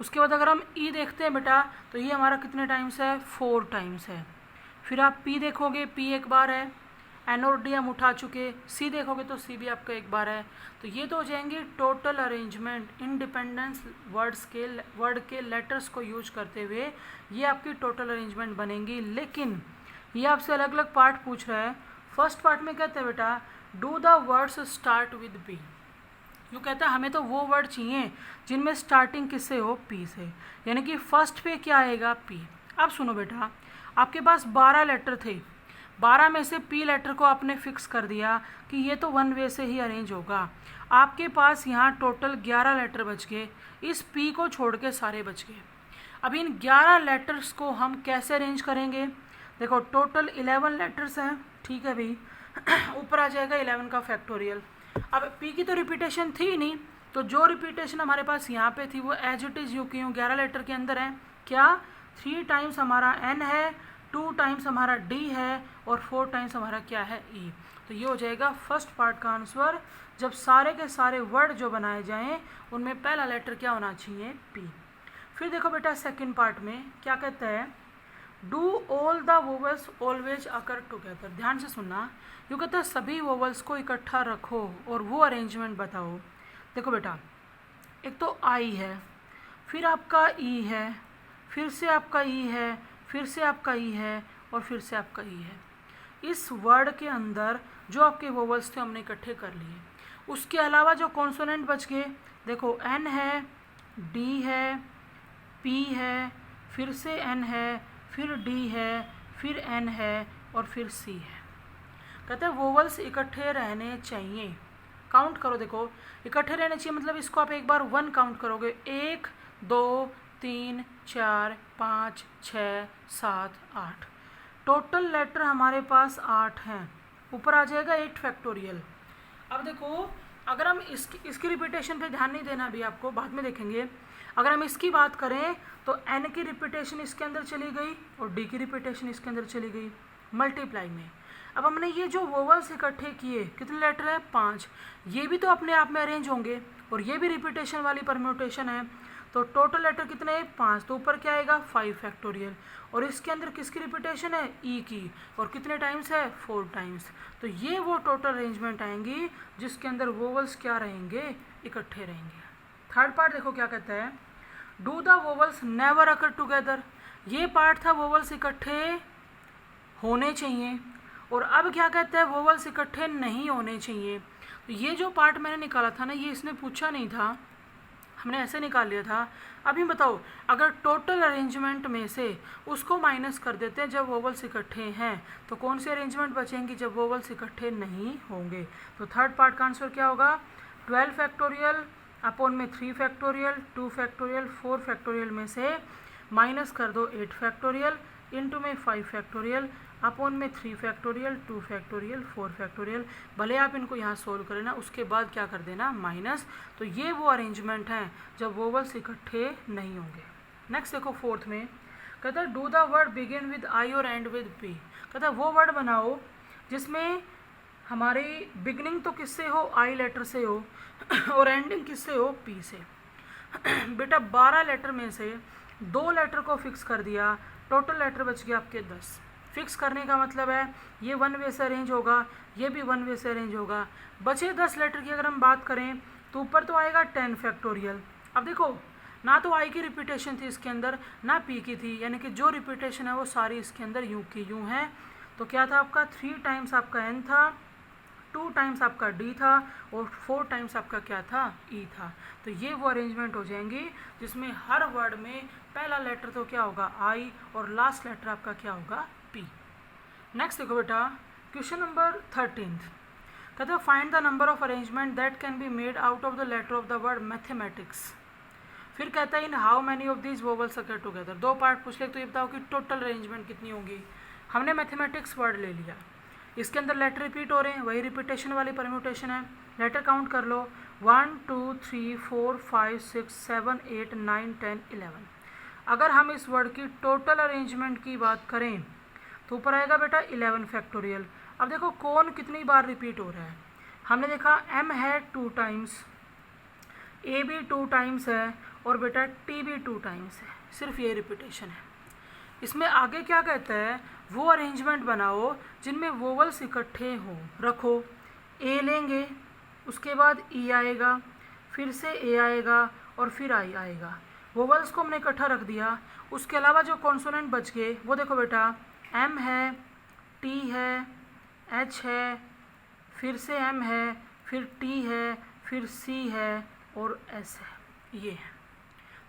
उसके बाद अगर हम ई देखते हैं बेटा तो ये हमारा कितने टाइम्स है 4 टाइम्स है। फिर आप पी देखोगे, पी एक बार है, एन और डी हम उठा चुके, सी देखोगे तो सी भी आपका एक बार है। तो ये तो हो जाएंगे टोटल अरेंजमेंट इंडिपेंडेंस वर्ड के लेटर्स को यूज करते हुए, ये आपकी टोटल अरेंजमेंट बनेंगी। लेकिन ये आपसे अलग अलग पार्ट पूछ रहा है। फर्स्ट पार्ट में कहते हैं बेटा do the words start with P. यूँ कहता है हमें तो वो वर्ड चाहिए जिनमें स्टार्टिंग किससे हो, पी से, यानी कि फर्स्ट पे क्या आएगा पी। अब सुनो बेटा, आपके पास 12 लेटर थे, 12 में से पी लेटर को आपने फिक्स कर दिया कि ये तो वन वे से ही अरेंज होगा। आपके पास यहाँ टोटल 11 लेटर बच गए, इस पी को छोड़ के सारे बच गए। अब इन 11 लेटर्स को हम कैसे अरेंज करेंगे, देखो टोटल 11 लेटर्स हैं, ठीक है भाई, ऊपर आ जाएगा 11 का फैक्टोरियल। अब पी की तो रिपीटेशन थी ही नहीं, तो जो रिपीटेशन हमारे पास यहाँ पे थी वो एज इट इज़ यूँ की यूँ 11 लेटर के अंदर है। क्या 3 टाइम्स हमारा एन है, 2 टाइम्स हमारा डी है और 4 टाइम्स हमारा क्या है ई। तो ये हो जाएगा फर्स्ट पार्ट का आंसर। जब सारे के सारे वर्ड जो बनाए जाएं उनमें पहला लेटर क्या होना चाहिए पी। फिर देखो बेटा सेकेंड पार्ट में क्या कहता है, do all the vowels always occur together. ध्यान से सुनना, यूँ कहता है सभी वोवल्स को इकट्ठा रखो और वो अरेंजमेंट बताओ। देखो बेटा एक तो आई है, फिर आपका ई है, फिर से आपका ई है, फिर से आपका ई है और फिर से आपका ई है। इस वर्ड के अंदर जो आपके वोवल्स थे हमने इकट्ठे कर लिए। उसके अलावा जो कॉन्सोनेंट बच गए, देखो एन है, डी है, पी है, फिर से एन है, फिर डी है, फिर एन है और फिर सी है। कहते हैं वोवल्स इकट्ठे रहने चाहिए। काउंट करो, देखो इकट्ठे रहने चाहिए मतलब इसको आप एक बार 1 काउंट करोगे, 1 2 3 4 5 6 7 8। टोटल लेटर हमारे पास 8 हैं, ऊपर आ जाएगा 8 फैक्टोरियल। अब देखो अगर हम इसकी रिपीटेशन पे ध्यान नहीं देना, अभी आपको बाद में देखेंगे। अगर हम इसकी बात करें तो एन की रिपीटेशन इसके अंदर चली गई और डी की रिपीटेशन इसके अंदर चली गई मल्टीप्लाई में। अब हमने ये जो वोवल्स इकट्ठे किए, कितने लेटर है 5, ये भी तो अपने आप में अरेंज होंगे और ये भी रिपीटेशन वाली परम्यूटेशन है। तो टोटल लेटर कितने हैं 5, तो ऊपर क्या आएगा 5 फैक्टोरियल। और इसके अंदर किसकी रिपीटेशन है ई की, और कितने टाइम्स है 4 टाइम्स। तो ये वो टोटल अरेंजमेंट आएंगी जिसके अंदर वोवल्स क्या रहेंगे, इकट्ठे रहेंगे। थर्ड पार्ट देखो क्या कहता है, do the vowels never occur together. ये पार्ट था वोवल्स इकट्ठे होने चाहिए, और अब क्या कहता है वोवल्स इकट्ठे नहीं होने चाहिए। तो ये जो पार्ट मैंने निकाला था ना, ये इसने पूछा नहीं था, हमने ऐसे निकाल लिया था। अभी बताओ अगर टोटल अरेंजमेंट में से उसको माइनस कर देते हैं जब वोवल्स इकट्ठे हैं, तो कौन सी अरेंजमेंट बचेंगी जब वोवल्स इकट्ठे नहीं होंगे। तो थर्ड पार्ट का आंसर क्या होगा, 12 फैक्टोरियल अपॉन में 3 फैक्टोरियल, 2 फैक्टोरियल, 4 फैक्टोरियल में से माइनस कर दो 8 फैक्टोरियल, इंटू में 5 फैक्टोरियल, अपॉन में 3 फैक्टोरियल, 2 फैक्टोरियल, 4 फैक्टोरियल। भले आप इनको यहाँ सोल्व करें ना, उसके बाद क्या कर देना माइनस। तो ये वो अरेंजमेंट हैं जब वोवल्स इकट्ठे नहीं होंगे। नेक्स्ट देखो फोर्थ में कहता है do the word begin with I और एंड विद पी। कहता है वो वर्ड बनाओ जिसमें हमारी बिगनिंग तो किससे हो, आई लेटर से हो और एंडिंग किससे हो, पी से। बेटा 12 लेटर में से 2 लेटर को फिक्स कर दिया, टोटल लेटर बच गया आपके 10। फिक्स करने का मतलब है ये 1 वे से अरेंज होगा, ये भी 1 वे से अरेंज होगा। बचे 10 लेटर की अगर हम बात करें तो ऊपर तो आएगा 10 फैक्टोरियल। अब देखो ना तो आई की रिपीटेशन थी इसके अंदर, ना पी की थी, यानी कि जो रिपीटेशन है वो सारी इसके अंदर यूँ की यूँ है। तो क्या था आपका 3 टाइम्स आपका एन था, 2 टाइम्स आपका डी था और 4 टाइम्स आपका क्या था, ई था। तो ये वो अरेंजमेंट हो जाएंगी जिसमें हर वर्ड में पहला लेटर तो क्या होगा, आई, और लास्ट लेटर आपका क्या होगा, पी। नेक्स्ट देखो बेटा क्वेश्चन नंबर 13 कहते हैं find the number of arrangement that can be made out of the letter of the word mathematics. फिर कहता है in how many of these vowels occur together. 2 part पूछ ले तो ये बताओ कि टोटल अरेंजमेंट कितनी होगी। हमने मैथमेटिक्स वर्ड ले लिया, इसके अंदर लेटर रिपीट हो रहे हैं, वही रिपीटेशन वाली परम्यूटेशन है। लेटर काउंट कर लो 1 2 3 4 5 6 7 8 9 10 11। अगर हम इस वर्ड की टोटल अरेंजमेंट की बात करें तो ऊपर आएगा बेटा 11 फैक्टोरियल। अब देखो कौन कितनी बार रिपीट हो रहा है। हमने देखा एम है 2 टाइम्स, ए भी 2 टाइम्स है और बेटा टी भी 2 टाइम्स है, सिर्फ ये रिपीटेशन है। इसमें आगे क्या कहता है, वो अरेंजमेंट बनाओ जिनमें वोवल्स इकट्ठे हों। रखो ए लेंगे, उसके बाद ई आएगा, फिर से ए आएगा और फिर आई आएगा। वोवल्स को हमने इकट्ठा रख दिया। उसके अलावा जो कॉन्सोनेंट बच गए वो देखो बेटा एम है, टी है, एच है, फिर से एम है, फिर टी है, फिर सी है और एस है। ये है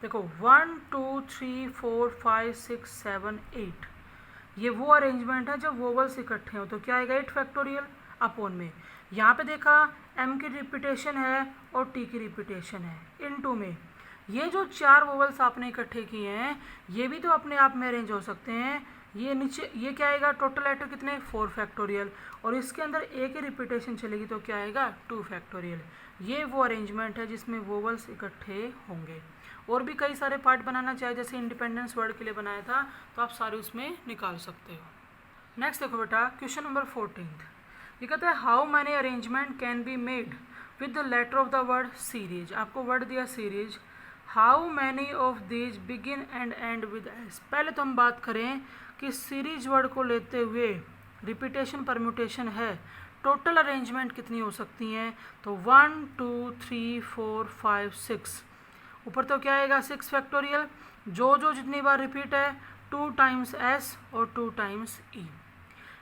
देखो 1 2 3 4 5 6 7 8। ये वो अरेंजमेंट है जब वोवल्स इकट्ठे हो। तो क्या आएगा 8 फैक्टोरियल अपॉन में। यहाँ पे देखा एम की रिपीटेशन है और टी की रिपीटेशन है, इनटू में ये जो 4 वोवल्स आपने इकट्ठे किए हैं ये भी तो अपने आप में अरेंज हो सकते हैं। ये नीचे ये क्या आएगा, टोटल लेटर कितने 4 फैक्टोरियल, और इसके अंदर ए की रिपीटेशन चलेगी तो क्या आएगा 2 फैक्टोरियल। ये वो अरेंजमेंट है जिसमें वोवल्स इकट्ठे होंगे। और भी कई सारे पार्ट बनाना चाहे, जैसे इंडिपेंडेंस वर्ड के लिए बनाया था तो आप सारे उसमें निकाल सकते हो। नेक्स्ट देखो बेटा क्वेश्चन नंबर 14 ये कहता है how many arrangement can be made with the letter of the word series. आपको वर्ड दिया series, how many of these begin and end with S. पहले तो हम बात करें कि सीरीज वर्ड को लेते हुए रिपीटेशन परम्यूटेशन है, टोटल अरेंजमेंट कितनी हो सकती हैं। तो 1 2 3 4 5 6, ऊपर तो क्या आएगा 6 फैक्टोरियल। जो जितनी बार रिपीट है 2 टाइम्स एस और 2 टाइम्स ई।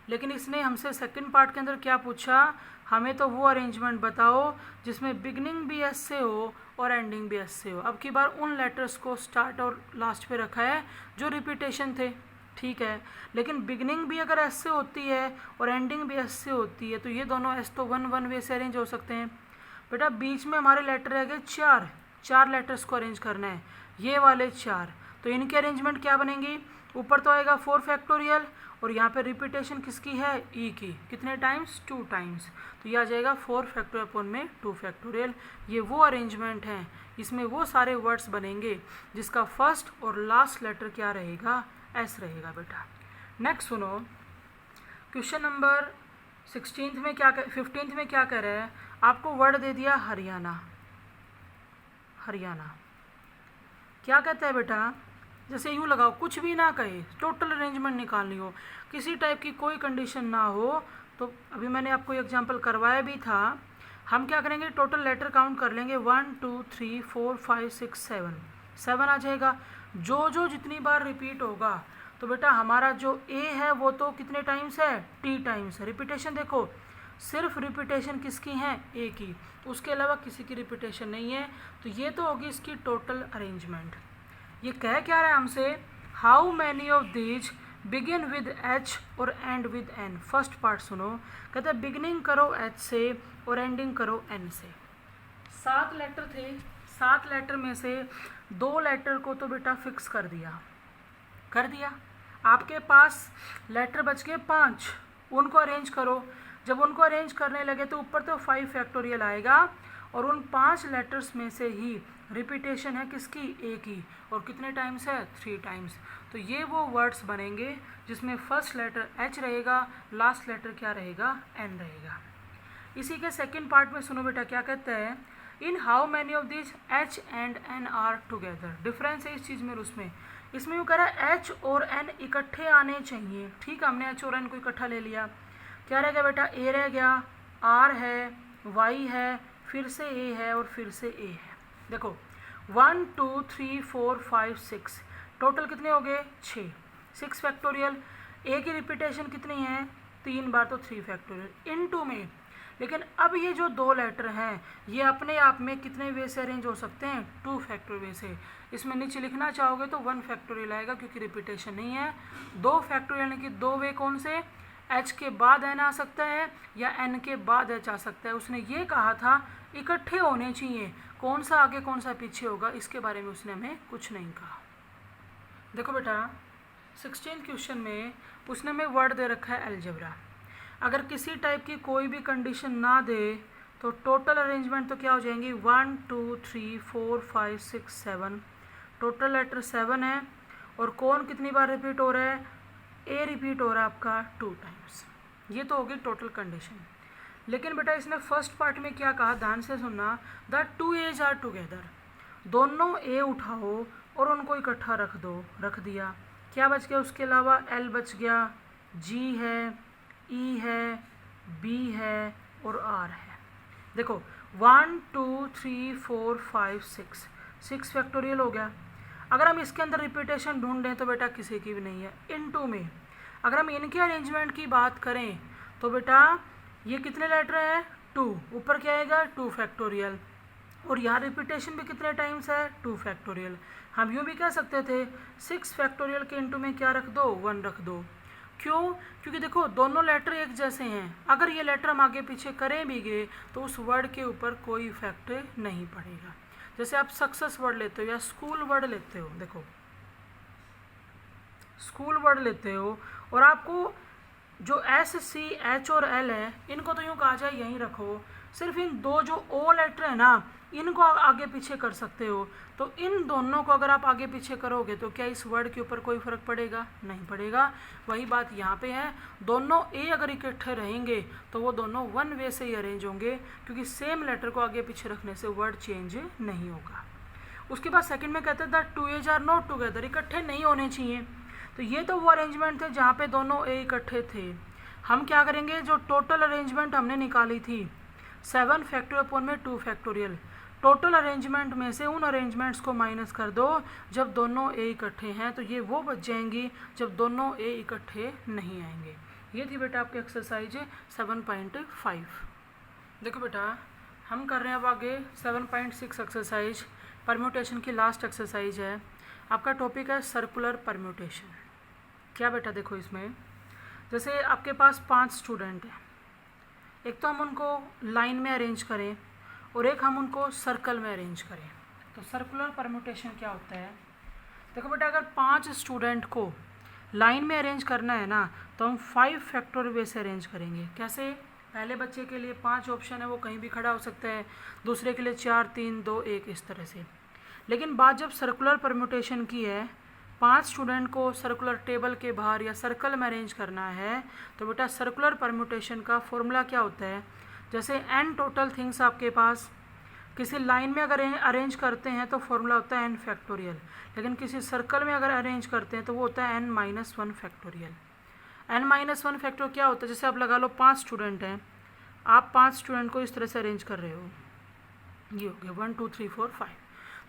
लेकिन इसने हमसे सेकंड पार्ट के अंदर क्या पूछा, हमें तो वो अरेंजमेंट बताओ जिसमें बिगनिंग भी एस से हो और एंडिंग भी एस से हो। अब की बार उन लेटर्स को स्टार्ट और लास्ट पे रखा है जो रिपीटेशन थे, ठीक है। लेकिन बिगनिंग भी अगर एस से होती है और एंडिंग भी एस से होती है तो ये दोनों एस तो 1 वे से अरेंज हो सकते हैं। बेटा बीच में हमारे लेटर रह गए 4 लेटर्स को अरेंज करना है, ये वाले 4। तो इनके अरेंजमेंट क्या बनेंगी, ऊपर तो आएगा 4 फैक्टोरियल और यहाँ पे रिपीटेशन किसकी है, ई की, कितने टाइम्स 2 टाइम्स। तो ये आ जाएगा 4 फैक्टोरियल अपॉन में 2 फैक्टोरियल। ये वो अरेंजमेंट हैं, इसमें वो सारे वर्ड्स बनेंगे जिसका फर्स्ट और लास्ट लेटर क्या रहेगा, एस रहेगा बेटा। नेक्स्ट सुनो क्वेश्चन नंबर 15 में क्या कह रहा है, आपको वर्ड दे दिया हरियाणा। हरियाणा क्या कहता है बेटा, जैसे यूँ लगाओ, कुछ भी ना कहे, टोटल अरेंजमेंट निकालनी हो, किसी टाइप की कोई कंडीशन ना हो। तो अभी मैंने आपको एग्जांपल करवाया भी था। हम क्या करेंगे, टोटल लेटर काउंट कर लेंगे 1 2 3 4 5 6 7 आ जाएगा। जो जितनी बार रिपीट होगा तो बेटा हमारा जो ए है वो तो कितने टाइम्स है, टी टाइम्स है। रिपीटेशन देखो, सिर्फ रिपीटेशन किसकी है, ए की, उसके अलावा किसी की रिपीटेशन नहीं है। तो ये तो होगी इसकी टोटल अरेंजमेंट। ये कह क्या रहा है हमसे, how many of these begin with H और end with N. First part सुनो, कहते हैं बिगिनिंग करो एच से और एंडिंग करो एन से। 7 लेटर थे, 7 लेटर में से 2 लेटर को तो बेटा फिक्स कर दिया। आपके पास लेटर बच गए 5, उनको अरेंज करो। जब उनको अरेंज करने लगे तो ऊपर तो 5 फैक्टोरियल आएगा और उन 5 लेटर्स में से ही रिपीटेशन है किसकी, ए की, और कितने टाइम्स है, 3 टाइम्स। तो ये वो वर्ड्स बनेंगे जिसमें फर्स्ट लेटर एच रहेगा, लास्ट लेटर क्या रहेगा, एन रहेगा। इसी के सेकेंड पार्ट में सुनो बेटा क्या कहते हैं, in how many of this H and N are together. Difference है इस चीज़ में और उसमें। इसमें यूँ कह रहा है एच और एन इकट्ठे आने चाहिए, ठीक है, हमने एच और एन को इकट्ठा ले लिया। क्या रह गया बेटा, ए रह गया, आर है, वाई है, फिर से ए है और फिर से ए है। देखो 1 2 3 4 5 6 टोटल कितने हो गए, 6, 6 फैक्टोरियल। ए की रिपीटेशन कितनी है, 3 बार, तो 3 फैक्टोरियल इनटू में। लेकिन अब ये जो 2 लेटर हैं ये अपने आप में कितने वे से अरेंज हो सकते हैं, 2 फैक्टोरियल वे से। इसमें नीचे लिखना चाहोगे तो 1 फैक्टोरियल आएगा क्योंकि रिपीटेशन नहीं है। 2 फैक्टोरियल यानी कि 2 वे कौन से, एच के बाद एन आ सकता है या एन के बाद एच आ सकता है। उसने ये कहा था इकट्ठे होने चाहिए, कौन सा आगे कौन सा पीछे होगा इसके बारे में उसने हमें कुछ नहीं कहा। देखो बेटा 16 क्वेश्चन में उसने हमें वर्ड दे रखा है अलजेब्रा। अगर किसी टाइप की कोई भी कंडीशन ना दे तो टोटल अरेंजमेंट तो क्या हो जाएंगी, 1 2 3 4 5 6 7, टोटल लेटर 7 है। और कौन कितनी बार रिपीट हो रहा है, ए रिपीट हो रहा है आपका 2 टाइम्स। ये तो होगी टोटल कंडीशन। लेकिन बेटा इसने फर्स्ट पार्ट में क्या कहा, ध्यान से सुनना, द 2 एज आर टुगेदर। दोनों ए उठाओ और उनको इकट्ठा रख दो, रख दिया। क्या बच गया उसके अलावा, एल बच गया, जी है, ई है, बी है और आर है। देखो 1 2 3 4 5 6 फैक्टोरियल हो गया। अगर हम इसके अंदर रिपीटेशन ढूंढें तो बेटा किसी की भी नहीं है। इनटू में अगर हम इनके अरेंजमेंट की बात करें तो बेटा ये कितने लेटर हैं, 2, ऊपर क्या आएगा 2 फैक्टोरियल, और यहाँ रिपीटेशन भी कितने टाइम्स है, 2 फैक्टोरियल। हम यूँ भी कह सकते थे 6 फैक्टोरियल के इनटू में क्या रख दो, 1 रख दो। क्यों, क्योंकि देखो दोनों लेटर एक जैसे हैं। अगर ये लेटर हम आगे पीछे करें भी गए तो उस वर्ड के ऊपर कोई इफेक्ट नहीं पड़ेगा। जैसे आप सक्सेस वर्ड लेते हो या स्कूल वर्ड लेते हो, देखो स्कूल वर्ड लेते हो और आपको जो एस सी एच और एल है इनको तो यूँ कहा जाए यहीं रखो, सिर्फ इन 2 जो ओ लेटर है ना इनको आगे पीछे कर सकते हो। तो इन दोनों को अगर आप आगे पीछे करोगे तो क्या इस वर्ड के ऊपर कोई फर्क पड़ेगा, नहीं पड़ेगा। वही बात यहाँ पे है, दोनों ए अगर इकट्ठे रहेंगे तो वो दोनों 1 वे से ही अरेंज होंगे क्योंकि सेम लेटर को आगे पीछे रखने से वर्ड चेंज नहीं होगा। उसके बाद सेकंड में कहते हैं the 2 H's are not together, इकट्ठे नहीं होने चाहिए। तो ये तो वो अरेंजमेंट थे जहाँ पे दोनों ए इकट्ठे थे। हम क्या करेंगे, जो टोटल अरेंजमेंट हमने निकाली थी 7 फैक्टोरियल अपॉन में 2 फैक्टोरियल, टोटल अरेंजमेंट में से उन अरेंजमेंट्स को माइनस कर दो जब दोनों ए इकट्ठे हैं, तो ये वो बच जाएंगी जब दोनों ए इकट्ठे नहीं आएंगे। ये थी बेटा आपकी एक्सरसाइज 7.5। देखो बेटा हम कर रहे हैं अब आगे 7.6 एक्सरसाइज, परम्यूटेशन की लास्ट एक्सरसाइज है। आपका टॉपिक है सर्कुलर परम्यूटेशन। क्या बेटा देखो इसमें जैसे आपके पास 5 स्टूडेंट हैं, एक तो हम उनको लाइन में अरेंज करें और एक हम उनको सर्कल में अरेंज करें। तो सर्कुलर परम्यूटेशन क्या होता है, देखो बेटा अगर 5 स्टूडेंट को लाइन में अरेंज करना है ना तो हम 5 फैक्टोरियल वे से अरेंज करेंगे। कैसे, पहले बच्चे के लिए 5 ऑप्शन है, वो कहीं भी खड़ा हो सकता है, दूसरे के लिए 4 3 2 1 इस तरह से। लेकिन बात जब सर्कुलर परम्यूटेशन की है, 5 स्टूडेंट को सर्कुलर टेबल के बाहर या सर्कल में अरेंज करना है, तो बेटा सर्कुलर परम्यूटेशन का फॉर्मूला क्या होता है, जैसे n टोटल थिंग्स आपके पास किसी लाइन में अगर अरेंज करते हैं तो फॉर्मूला होता है n फैक्टोरियल, लेकिन किसी सर्कल में अगर अरेंज करते हैं तो वो होता है n-1 फैक्टोरियल। n-1 फैक्टर क्या होता है, जैसे आप लगा लो 5 स्टूडेंट हैं, आप 5 स्टूडेंट को इस तरह से अरेंज कर रहे हो, ये हो गया 1 2 3 4 5।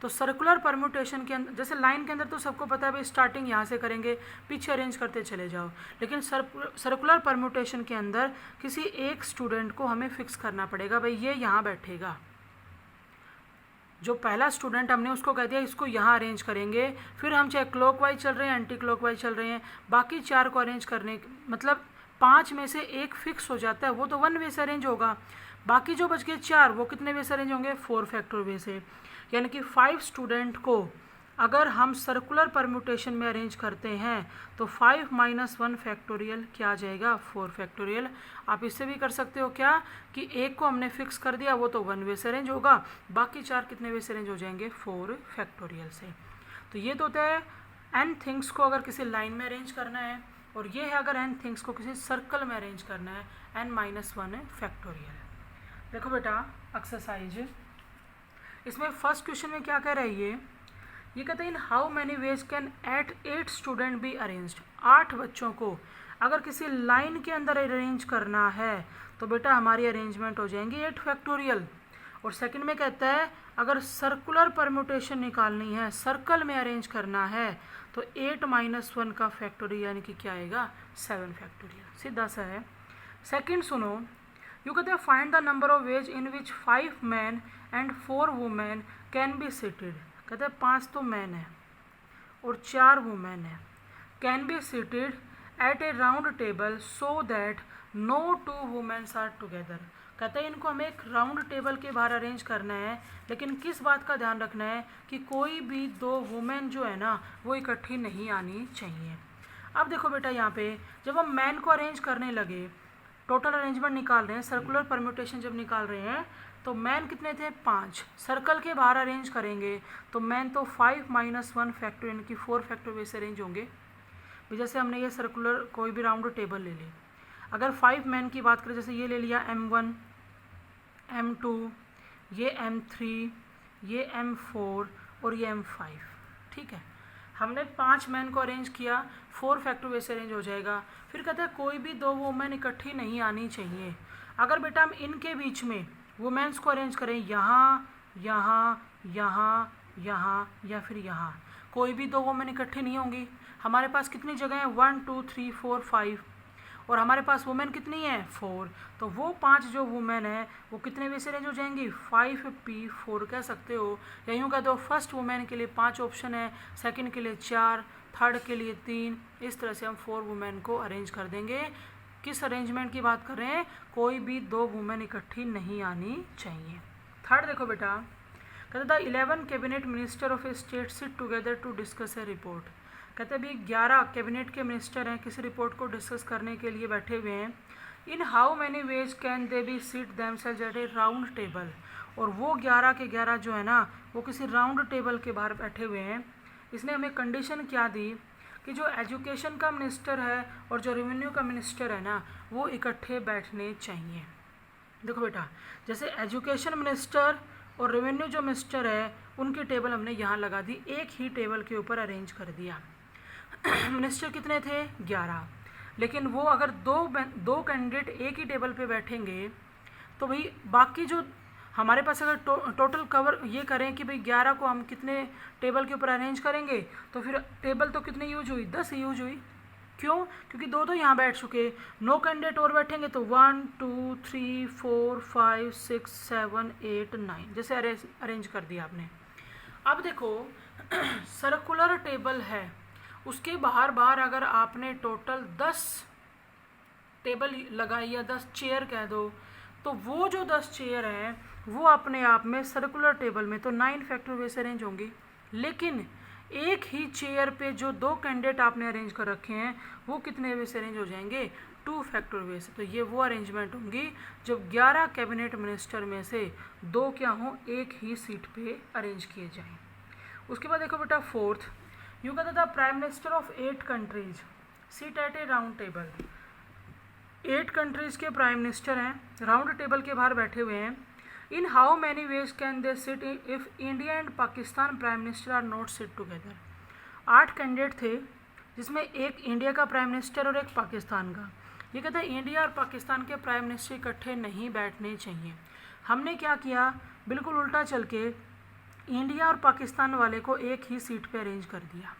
तो सर्कुलर परम्यूटेशन के अंदर जैसे लाइन के अंदर तो सबको पता है भाई स्टार्टिंग यहाँ से करेंगे, पीछे अरेंज करते चले जाओ, लेकिन सर्कुलर परम्यूटेशन के अंदर किसी एक स्टूडेंट को हमें फिक्स करना पड़ेगा, भाई ये यहाँ बैठेगा। जो पहला स्टूडेंट हमने उसको कह दिया इसको यहाँ अरेंज करेंगे, फिर हम चाहे क्लॉकवाइज चल रहे हैं एंटी क्लॉकवाइज चल रहे हैं, बाकी 4 को अरेंज करने मतलब 5 में से एक फिक्स हो जाता है, वो तो 1 वे से अरेंज होगा। बाकी जो बच गए 4 वो कितने वे से अरेंज होंगे, 4 फैक्टर वे से। यानी कि 5 स्टूडेंट को अगर हम सर्कुलर परम्यूटेशन में अरेंज करते हैं तो 5 - 1 फैक्टोरियल क्या आ जाएगा, 4 फैक्टोरियल। आप इससे भी कर सकते हो क्या कि एक को हमने फिक्स कर दिया, वो तो 1 वे से अरेंज होगा, बाकी 4 कितने वे से अरेंज हो जाएंगे, 4 फैक्टोरियल से। तो ये तो होता है n थिंग्स को अगर किसी लाइन में अरेंज करना है, और ये है अगर n थिंग्स को किसी सर्कल में अरेंज करना है, n - 1 फैक्टोरियल। देखो बेटा एक्सरसाइज, इसमें फर्स्ट क्वेश्चन में क्या कह रहा है, ये कहते हैं in how many ways can 8 student be arranged. 8 बच्चों को अगर किसी लाइन के अंदर अरेंज करना है तो बेटा हमारी अरेंजमेंट हो जाएंगी 8 फैक्टोरियल। और सेकंड में कहता है अगर सर्कुलर परम्यूटेशन निकालनी है, सर्कल में अरेंज करना है, तो 8 - 1 का फैक्टोरियल यानी कि क्या आएगा, 7 फैक्टोरियल। सीधा सा है। सेकंड सुनो, यू कहते हैं find the number of ways in which 5 man and 4 women can be seated. कहते हैं 5 तो मैन है और 4 वुमेन है, can be seated at a round table so that no 2 womens are together. कहते हैं इनको हमें एक राउंड टेबल के बाहर अरेंज करना है, लेकिन किस बात का ध्यान रखना है कि कोई भी 2 वुमेन जो है ना वो इकट्ठी नहीं आनी चाहिए। अब देखो बेटा यहाँ पे जब हम मैन को अरेंज करने लगे, टोटल अरेंजमेंट निकाल रहे हैं, सर्कुलर परम्यूटेशन जब निकाल रहे हैं, तो मैन कितने थे, 5। सर्कल के बाहर अरेंज करेंगे तो मैन तो 5 - 1 फैक्टर यानी कि 4 फैक्टर वे से अरेंज होंगे। जैसे हमने ये सर्कुलर कोई भी राउंड टेबल ले ली, अगर 5 मैन की बात करें, जैसे ये ले लिया M1, M2, ये M3, ये M4 और ये M5, ठीक है। हमने 5 मैन को अरेंज किया, 4 फैक्टर वे से अरेंज हो जाएगा। फिर कहते हैं कोई भी 2 वुमेन इकट्ठी नहीं आनी चाहिए। अगर बेटा हम इनके बीच में वुमेन्स को अरेंज करें, यहाँ यहाँ यहाँ यहाँ या फिर यहाँ, कोई भी 2 वुमेन इकट्ठी नहीं होंगी। हमारे पास कितनी जगह है, 1 2 3 4 5, और हमारे पास वुमेन कितनी है, 4। तो वो 5 जो वुमेन है वो कितने वे से अरेंज हो जाएंगी, 5p4 कह सकते हो, या यूँ कह दो फर्स्ट वुमेन के लिए 5 ऑप्शन है, सेकंड के लिए 4, थर्ड के लिए 3, इस तरह से हम 4 वुमेन को अरेंज कर देंगे। किस अरेंजमेंट की बात कर रहे हैं, कोई भी 2 वुमेन इकट्ठी नहीं आनी चाहिए। थर्ड देखो बेटा, कहते the 11 cabinet minister of a state sit together to discuss a report. कहते अभी 11 कैबिनेट के मिनिस्टर हैं, किसी रिपोर्ट को डिस्कस करने के लिए बैठे हुए हैं। In how many ways can they be seat themselves at a round table. और वो 11 के 11 जो है ना वो किसी राउंड टेबल के बाहर बैठे हुए हैं। इसने हमें कंडीशन क्या दी कि जो एजुकेशन का मिनिस्टर है और जो रेवेन्यू का मिनिस्टर है ना वो इकट्ठे बैठने चाहिए। देखो बेटा, जैसे एजुकेशन मिनिस्टर और रेवेन्यू जो मिनिस्टर है उनकी टेबल हमने यहाँ लगा दी, एक ही टेबल के ऊपर अरेंज कर दिया। मिनिस्टर कितने थे, 11, लेकिन वो अगर दो कैंडिडेट एक ही टेबल पे बैठेंगे तो भाई बाकी जो हमारे पास अगर टोटल कवर ये करें कि भाई 11 को हम कितने टेबल के ऊपर अरेंज करेंगे, तो फिर टेबल तो कितनी यूज हुई, 10 यूज हुई। क्यों, क्योंकि 2 तो यहाँ बैठ चुके, 9 कैंडिडेट और बैठेंगे तो 1 2 3 4 5 6 7 8 9 जैसे अरेंज कर दिया आपने। अब देखो सर्कुलर टेबल है, उसके बाहर बाहर अगर आपने टोटल 10 टेबल लगाई या 10 चेयर कह दो, तो वो जो 10 चेयर हैं वो अपने आप में सर्कुलर टेबल में तो 9 फैक्टर वे से अरेंज होंगी। लेकिन एक ही चेयर पे जो 2 कैंडिडेट आपने अरेंज कर रखे हैं वो कितने वे से अरेंज हो जाएंगे, 2 फैक्टर वे से। तो ये वो अरेंजमेंट होंगी जब 11 कैबिनेट मिनिस्टर में से 2 क्या हों, एक ही सीट पे अरेंज किए जाएं। उसके बाद देखो बेटा फोर्थ, यूँ कहता था prime minister of 8 countries sit at a round table. 8 countries के प्राइम मिनिस्टर हैं, राउंड टेबल के बाहर बैठे हुए हैं। In how many ways can they sit if India and Pakistan prime minister are not sit together. 8 candidate थे जिसमें एक इंडिया का प्राइम मिनिस्टर और एक पाकिस्तान का। ये कहते हैं इंडिया और पाकिस्तान के प्राइम मिनिस्टर इकट्ठे नहीं बैठने चाहिए। हमने क्या किया, बिल्कुल उल्टा चल के इंडिया और पाकिस्तान वाले को एक ही सीट पे अरेंज कर दिया।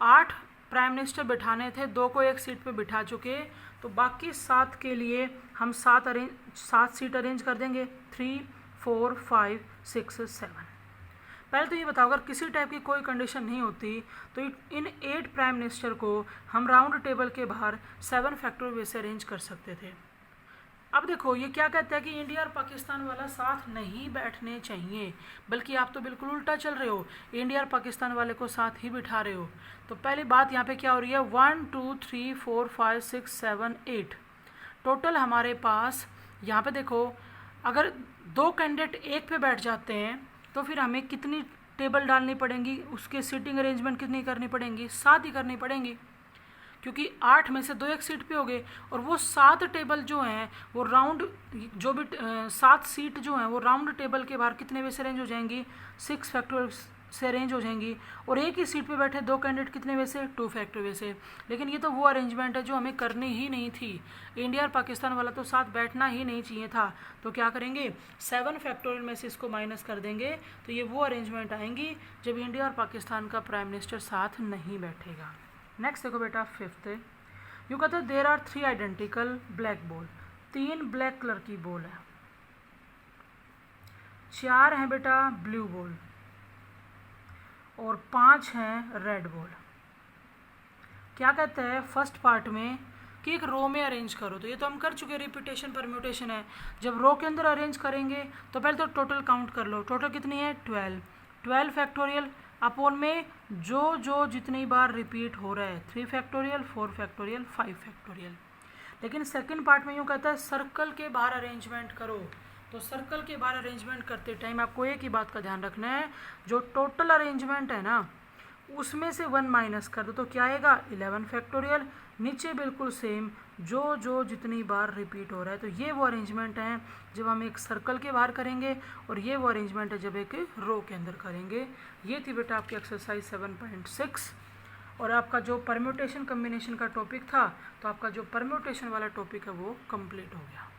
8 प्राइम मिनिस्टर बिठाने थे, 2 को एक सीट पे बिठा चुके, तो बाकी 7 के लिए हम 7 सीट अरेंज कर देंगे, 3 4 5 6 7। पहले तो ये बताओ, अगर किसी टाइप की कोई कंडीशन नहीं होती तो इन 8 प्राइम मिनिस्टर को हम राउंड टेबल के बाहर 7 फैक्टर वे से अरेंज कर सकते थे। अब देखो ये क्या कहता है कि इंडिया और पाकिस्तान वाला साथ नहीं बैठने चाहिए, बल्कि आप तो बिल्कुल उल्टा चल रहे हो, इंडिया और पाकिस्तान वाले को साथ ही बिठा रहे हो। तो पहली बात यहाँ पे क्या हो रही है, 1 2 3 4 5 6 7 8 टोटल हमारे पास। यहाँ पे देखो अगर दो कैंडिडेट एक पे बैठ जाते हैं तो फिर हमें कितनी टेबल डालनी पड़ेंगी, उसके सीटिंग अरेंजमेंट कितनी करनी पड़ेंगी, 7 ही करनी पड़ेंगी, क्योंकि 8 में से 2 एक सीट पे हो गए। और वो 7 टेबल जो हैं वो राउंड, जो भी 7 सीट जो हैं वो राउंड टेबल के बाहर कितने वे से अरेंज हो जाएंगी, 6 फैक्टोरियल से अरेंज हो जाएंगी। और एक ही सीट पे बैठे 2 कैंडिडेट कितने वे से, 2 फैक्टोरियल से। लेकिन ये तो वो अरेंजमेंट है जो हमें करनी ही नहीं थी, इंडिया और पाकिस्तान वाला तो साथ बैठना ही नहीं चाहिए था। तो क्या करेंगे, 7 फैक्टोरियल में से इसको माइनस कर देंगे, तो ये वो अरेंजमेंट आएंगी जब इंडिया और पाकिस्तान का प्राइम मिनिस्टर साथ नहीं बैठेगा। नेक्स्ट देखो बेटा 5th, यूँ कहते हैं there are 3 identical black ball, 3 black colour की बॉल है, 4 हैं बेटा ब्लू बॉल और 5 हैं रेड बॉल। क्या कहते हैं फर्स्ट पार्ट में कि एक रो में अरेंज करो, तो ये तो हम कर चुके, रिपीटेशन परम्यूटेशन है। जब रो के अंदर अरेंज करेंगे तो पहले तो टोटल काउंट कर लो, टोटल कितनी है 12 फैक्टोरियल अपोन में जो जितनी बार रिपीट हो रहा है, 3 फैक्टोरियल 4 फैक्टोरियल 5 फैक्टोरियल। लेकिन सेकंड पार्ट में यूँ कहता है सर्कल के बाहर अरेंजमेंट करो, तो सर्कल के बाहर अरेंजमेंट करते टाइम आपको एक ही बात का ध्यान रखना है, जो टोटल अरेंजमेंट है ना उसमें से 1 माइनस कर दो तो क्या आएगा 11 फैक्टोरियल, नीचे बिल्कुल सेम जो जितनी बार रिपीट हो रहा है। तो ये वो अरेंजमेंट हैं जब हम एक सर्कल के बाहर करेंगे, और ये वो अरेंजमेंट है जब एक रो के अंदर करेंगे। ये थी बेटा आपकी एक्सरसाइज 7.6। और आपका जो परम्यूटेशन कम्बिनेशन का टॉपिक था, तो आपका जो परम्यूटेशन वाला टॉपिक है वो कंप्लीट हो गया।